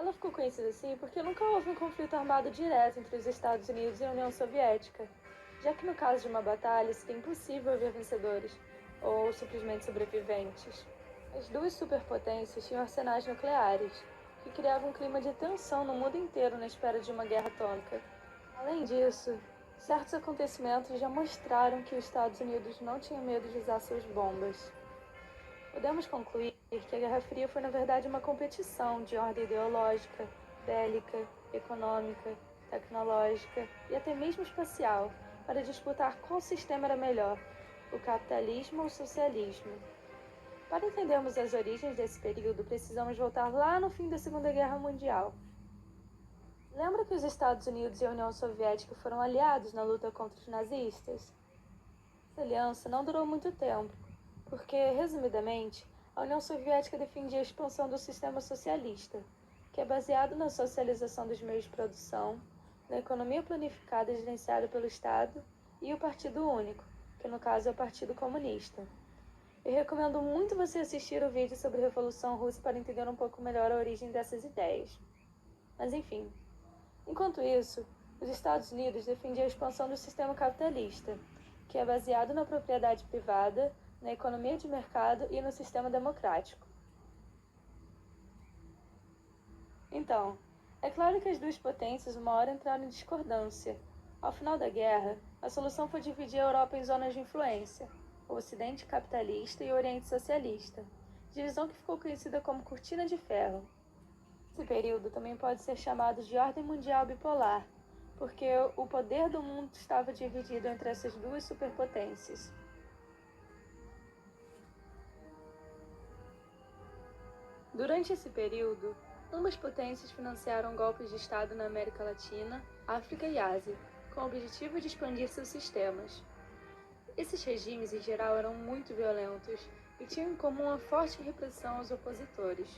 Ela ficou conhecida assim porque nunca houve um conflito armado direto entre os Estados Unidos e a União Soviética, já que no caso de uma batalha seria impossível haver vencedores, ou simplesmente sobreviventes. As duas superpotências tinham arsenais nucleares, que criavam um clima de tensão no mundo inteiro na espera de uma guerra atômica. Além disso, certos acontecimentos já mostraram que os Estados Unidos não tinham medo de usar suas bombas. Podemos concluir que a Guerra Fria foi na verdade uma competição de ordem ideológica, bélica, econômica, tecnológica e até mesmo espacial para disputar qual sistema era melhor, o capitalismo ou o socialismo. Para entendermos as origens desse período, precisamos voltar lá no fim da Segunda Guerra Mundial. Lembra que os Estados Unidos e a União Soviética foram aliados na luta contra os nazistas? Essa aliança não durou muito tempo, porque, resumidamente, a União Soviética defendia a expansão do sistema socialista, que é baseado na socialização dos meios de produção, na economia planificada e gerenciada pelo Estado, e o Partido Único, que no caso é o Partido Comunista. Eu recomendo muito você assistir o vídeo sobre a Revolução Russa para entender um pouco melhor a origem dessas ideias. Mas enfim, enquanto isso, os Estados Unidos defendiam a expansão do sistema capitalista, que é baseado na propriedade privada, na economia de mercado e no sistema democrático. Então, é claro que as duas potências uma hora entraram em discordância. Ao final da guerra, a solução foi dividir a Europa em zonas de influência, o Ocidente capitalista e o Oriente socialista, divisão que ficou conhecida como Cortina de Ferro. Esse período também pode ser chamado de Ordem Mundial Bipolar, porque o poder do mundo estava dividido entre essas duas superpotências. Durante esse período, ambas potências financiaram golpes de Estado na América Latina, África e Ásia, com o objetivo de expandir seus sistemas. Esses regimes, em geral, eram muito violentos e tinham em comum a forte repressão aos opositores.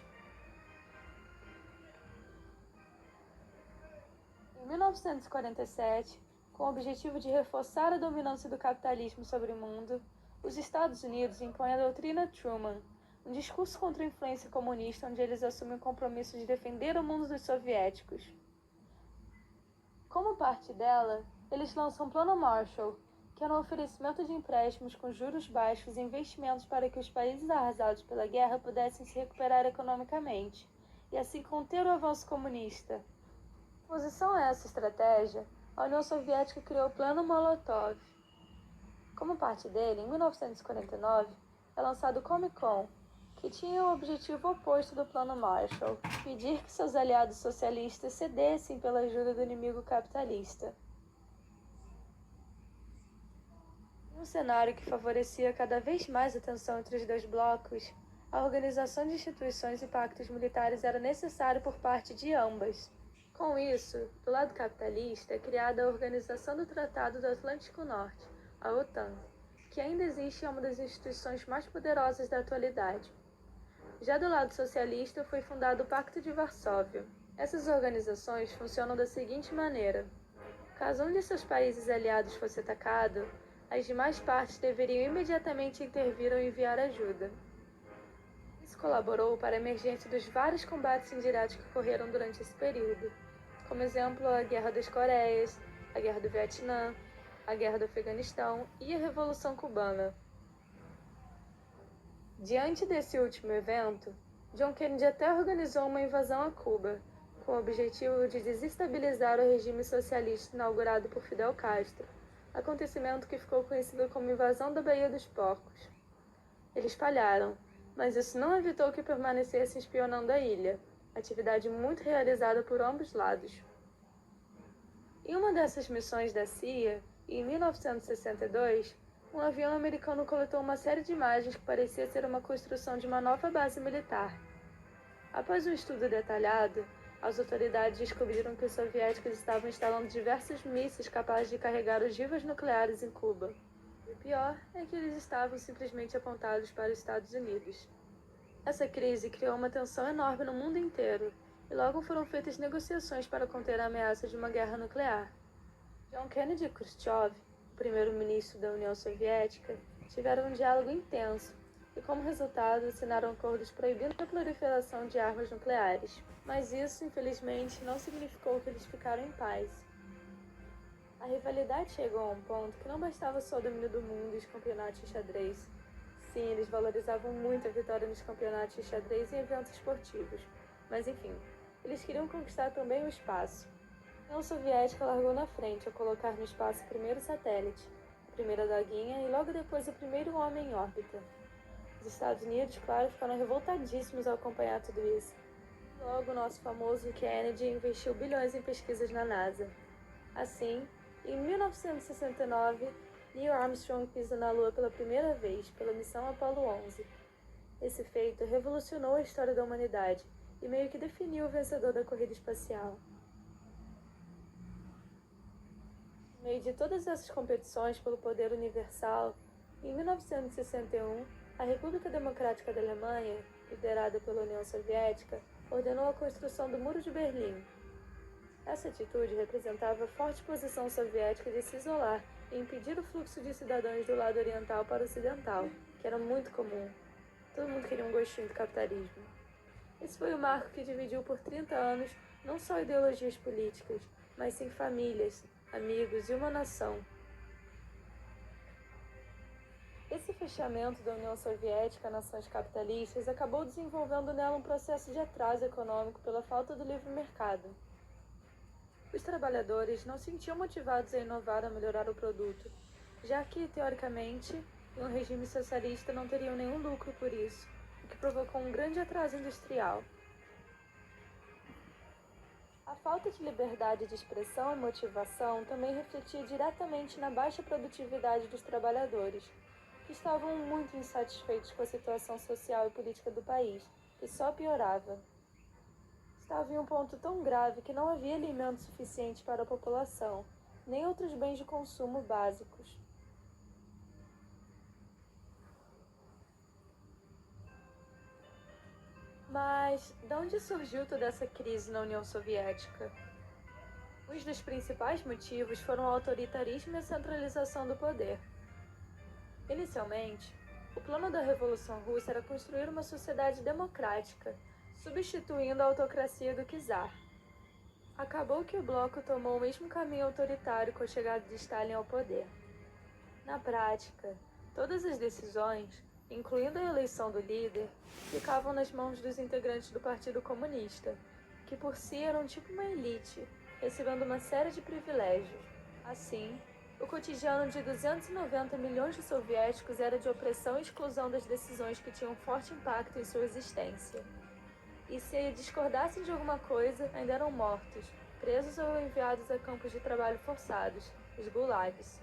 Em 1947, com o objetivo de reforçar a dominância do capitalismo sobre o mundo, os Estados Unidos impõem a doutrina Truman, um discurso contra a influência comunista onde eles assumem o compromisso de defender o mundo dos soviéticos. Como parte dela, eles lançam o Plano Marshall, que era um oferecimento de empréstimos com juros baixos e investimentos para que os países arrasados pela guerra pudessem se recuperar economicamente, e assim conter o avanço comunista. Em oposição a essa estratégia, a União Soviética criou o Plano Molotov. Como parte dele, em 1949, é lançado o Comecon, que tinha o objetivo oposto do Plano Marshall, pedir que seus aliados socialistas cedessem pela ajuda do inimigo capitalista. Em um cenário que favorecia cada vez mais a tensão entre os dois blocos, a organização de instituições e pactos militares era necessária por parte de ambas. Com isso, do lado capitalista é criada a Organização do Tratado do Atlântico Norte, a OTAN, que ainda existe e é uma das instituições mais poderosas da atualidade. Já do lado socialista foi fundado o Pacto de Varsóvia. Essas organizações funcionam da seguinte maneira: caso um de seus países aliados fosse atacado, as demais partes deveriam imediatamente intervir ou enviar ajuda. Isso colaborou para a emergência dos vários combates indiretos que ocorreram durante esse período, como exemplo a Guerra das Coreias, a Guerra do Vietnã, a Guerra do Afeganistão e a Revolução Cubana. Diante desse último evento, John Kennedy até organizou uma invasão a Cuba, com o objetivo de desestabilizar o regime socialista inaugurado por Fidel Castro, acontecimento que ficou conhecido como Invasão da Baía dos Porcos. Eles falharam, mas isso não evitou que permanecessem espionando a ilha, atividade muito realizada por ambos lados. Em uma dessas missões da CIA, em 1962, um avião americano coletou uma série de imagens que parecia ser uma construção de uma nova base militar. Após um estudo detalhado, as autoridades descobriram que os soviéticos estavam instalando diversos mísseis capazes de carregar ogivas nucleares em Cuba. E o pior é que eles estavam simplesmente apontados para os Estados Unidos. Essa crise criou uma tensão enorme no mundo inteiro, e logo foram feitas negociações para conter a ameaça de uma guerra nuclear. John Kennedy e Khrushchev, o primeiro-ministro da União Soviética, tiveram um diálogo intenso, e, como resultado, assinaram acordos proibindo a proliferação de armas nucleares. Mas isso, infelizmente, não significou que eles ficaram em paz. A rivalidade chegou a um ponto que não bastava só o domínio do mundo e os campeonatos de xadrez. Sim, eles valorizavam muito a vitória nos campeonatos de xadrez e eventos esportivos. Mas enfim, eles queriam conquistar também o espaço. A União Soviética largou na frente ao colocar no espaço o primeiro satélite, a primeira doguinha e logo depois o primeiro homem em órbita. Os Estados Unidos, claro, ficaram revoltadíssimos ao acompanhar tudo isso. Logo, o nosso famoso Kennedy investiu bilhões em pesquisas na NASA. Assim, em 1969, Neil Armstrong pisa na Lua pela primeira vez, pela missão Apollo 11. Esse feito revolucionou a história da humanidade e meio que definiu o vencedor da corrida espacial. No meio de todas essas competições pelo poder universal, em 1961, a República Democrática da Alemanha, liderada pela União Soviética, ordenou a construção do Muro de Berlim. Essa atitude representava a forte posição soviética de se isolar e impedir o fluxo de cidadãos do lado oriental para o ocidental, que era muito comum. Todo mundo queria um gostinho do capitalismo. Esse foi o marco que dividiu por 30 anos não só ideologias políticas, mas sim famílias, amigos e uma nação. Esse fechamento da União Soviética a nações capitalistas acabou desenvolvendo nela um processo de atraso econômico pela falta do livre mercado. Os trabalhadores não se sentiam motivados a inovar ou melhorar o produto, já que, teoricamente, em um regime socialista não teriam nenhum lucro por isso, o que provocou um grande atraso industrial. A falta de liberdade de expressão e motivação também refletia diretamente na baixa produtividade dos trabalhadores, que estavam muito insatisfeitos com a situação social e política do país, que só piorava. Estava em um ponto tão grave que não havia alimento suficiente para a população, nem outros bens de consumo básicos. Mas de onde surgiu toda essa crise na União Soviética? Um dos principais motivos foram o autoritarismo e a centralização do poder. Inicialmente, o plano da Revolução Russa era construir uma sociedade democrática, substituindo a autocracia do czar. Acabou que o bloco tomou o mesmo caminho autoritário com a chegada de Stalin ao poder. Na prática, todas as decisões, incluindo a eleição do líder, ficavam nas mãos dos integrantes do Partido Comunista, que por si eram tipo uma elite, recebendo uma série de privilégios. Assim, o cotidiano de 290 milhões de soviéticos era de opressão e exclusão das decisões que tinham forte impacto em sua existência. E se discordassem de alguma coisa, ainda eram mortos, presos ou enviados a campos de trabalho forçados, os gulags.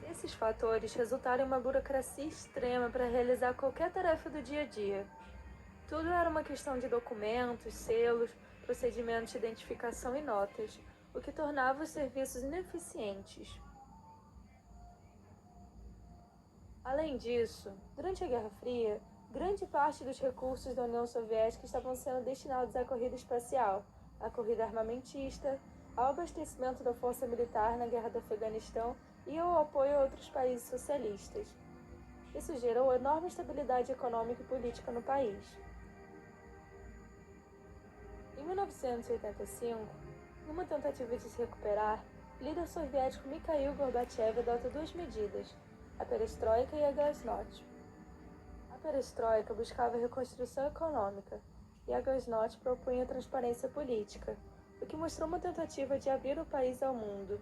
Esses fatores resultaram em uma burocracia extrema para realizar qualquer tarefa do dia a dia. Tudo era uma questão de documentos, selos, procedimentos de identificação e notas, o que tornava os serviços ineficientes. Além disso, durante a Guerra Fria, grande parte dos recursos da União Soviética estavam sendo destinados à corrida espacial, à corrida armamentista, ao abastecimento da força militar na Guerra do Afeganistão e ao apoio a outros países socialistas. Isso gerou enorme instabilidade econômica e política no país. Em 1985, numa tentativa de se recuperar, o líder soviético Mikhail Gorbachev adota duas medidas, a perestroika e a glasnost. A perestroika buscava a reconstrução econômica e a glasnost propunha transparência política, o que mostrou uma tentativa de abrir o país ao mundo.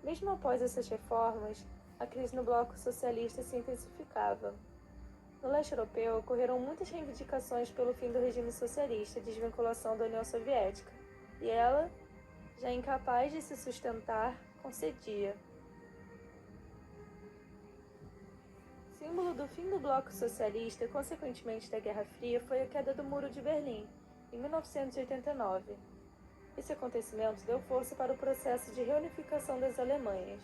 Mesmo após essas reformas, a crise no bloco socialista se intensificava. No leste europeu, ocorreram muitas reivindicações pelo fim do regime socialista e desvinculação da União Soviética, e ela, já incapaz de se sustentar, concedia. Símbolo do fim do bloco socialista e, consequentemente, da Guerra Fria foi a queda do Muro de Berlim, em 1989. Esse acontecimento deu força para o processo de reunificação das Alemanhas.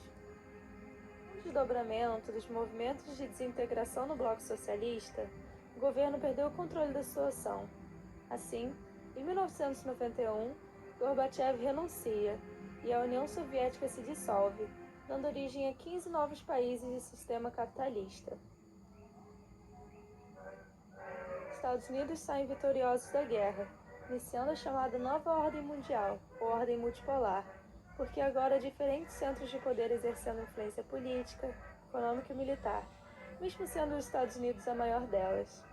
Com o desdobramento dos movimentos de desintegração no bloco socialista, o governo perdeu o controle da situação. Assim, em 1991, Gorbachev renuncia e a União Soviética se dissolve, dando origem a 15 novos países e sistema capitalista. Estados Unidos saem vitoriosos da guerra, iniciando a chamada Nova Ordem Mundial, ou Ordem Multipolar, porque agora há diferentes centros de poder exercendo influência política, econômica e militar, mesmo sendo os Estados Unidos a maior delas.